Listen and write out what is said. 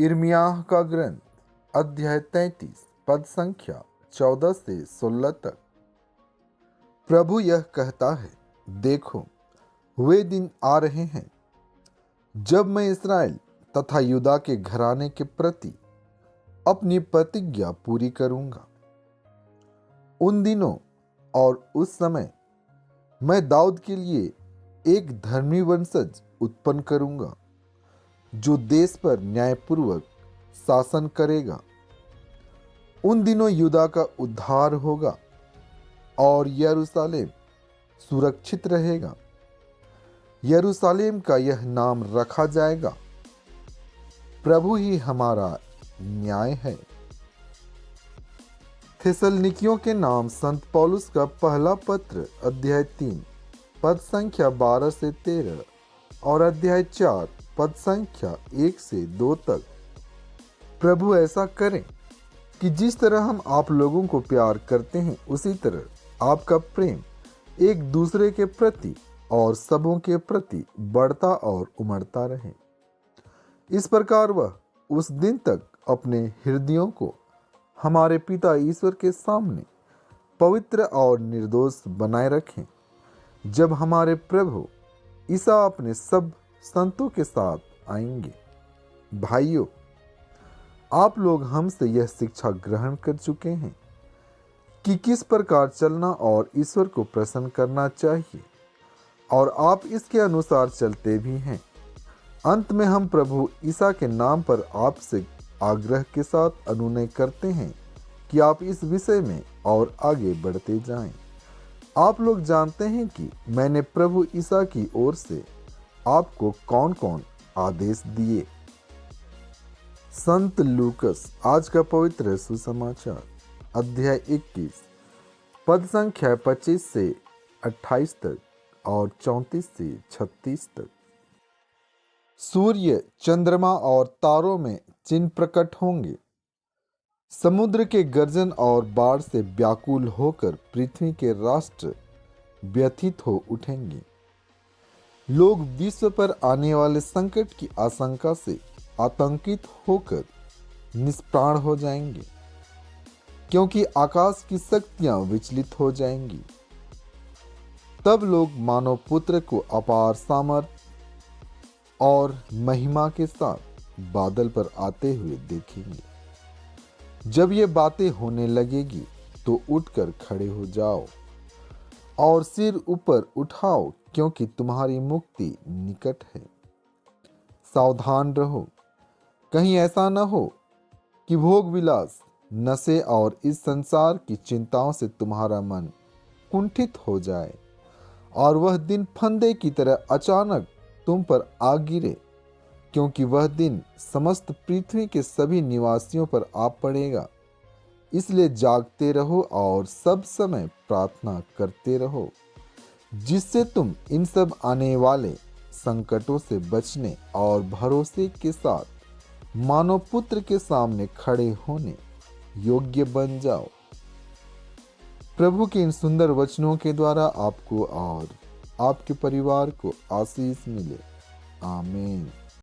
यिर्मयाह का ग्रंथ अध्याय 33 पद संख्या 14 से 16 तक। प्रभु यह कहता है, देखो वे दिन आ रहे हैं जब मैं इस्राएल तथा यूदा के घराने के प्रति अपनी प्रतिज्ञा पूरी करूंगा। उन दिनों और उस समय मैं दाऊद के लिए एक धर्मी वंशज उत्पन्न करूंगा जो देश पर न्यायपूर्वक शासन करेगा। उन दिनों यूदा का उद्धार होगा और यरूशलेम सुरक्षित रहेगा। यरूशलेम का यह नाम रखा जाएगा, प्रभु ही हमारा न्याय है। थिस्सलुनीकियों के नाम संत पौलुस का पहला पत्र अध्याय 3 पद संख्या 12 से 13 और अध्याय 4 पद संख्या 1 से 2 तक। प्रभु ऐसा करें कि जिस तरह हम आप लोगों को प्यार करते हैं उसी तरह आपका प्रेम एक दूसरे के प्रति और सबों के प्रति बढ़ता और उमड़ता रहे। इस प्रकार वह उस दिन तक अपने हृदयों को हमारे पिता ईश्वर के सामने पवित्र और निर्दोष बनाए रखें, जब हमारे प्रभु ईसा अपने सब संतों के साथ आएंगे। भाइयों, आप लोग हमसे यह शिक्षा ग्रहण कर चुके हैं कि किस प्रकार चलना और ईश्वर को प्रसन्न करना चाहिए, और आप इसके अनुसार चलते भी हैं। अंत में हम प्रभु ईसा के नाम पर आपसे आग्रह के साथ अनुनय करते हैं कि आप इस विषय में और आगे बढ़ते जाएं। आप लोग जानते हैं कि मैंने प्रभु ईसा की ओर से आपको कौन कौन आदेश दिए। संत लूकस आज का पवित्र सुसमाचार अध्याय 21 पद संख्या 25 से 28 तक और 34 से 36 तक। सूर्य, चंद्रमा और तारों में चिन्ह प्रकट होंगे। समुद्र के गर्जन और बाढ़ से व्याकुल होकर पृथ्वी के राष्ट्र व्यथित हो उठेंगे। लोग विश्व पर आने वाले संकट की आशंका से आतंकित होकर निष्प्राण हो जाएंगे, क्योंकि आकाश की शक्तियां विचलित हो जाएंगी। तब लोग मानव पुत्र को अपार सामर्थ और महिमा के साथ बादल पर आते हुए देखेंगे। जब ये बातें होने लगेगी तो उठकर खड़े हो जाओ और सिर ऊपर उठाओ, क्योंकि तुम्हारी मुक्ति निकट है। सावधान रहो, कहीं ऐसा न हो कि भोग विलास, नशे और इस संसार की चिंताओं से तुम्हारा मन कुंठित हो जाए और वह दिन फंदे की तरह अचानक तुम पर आ गिरे, क्योंकि वह दिन समस्त पृथ्वी के सभी निवासियों पर आ पड़ेगा। इसलिए जागते रहो और सब समय प्रार्थना करते रहो, जिससे तुम इन सब आने वाले संकटों से बचने और भरोसे के साथ मानव पुत्र के सामने खड़े होने योग्य बन जाओ। प्रभु के इन सुंदर वचनों के द्वारा आपको और आपके परिवार को आशीष मिले। आमीन।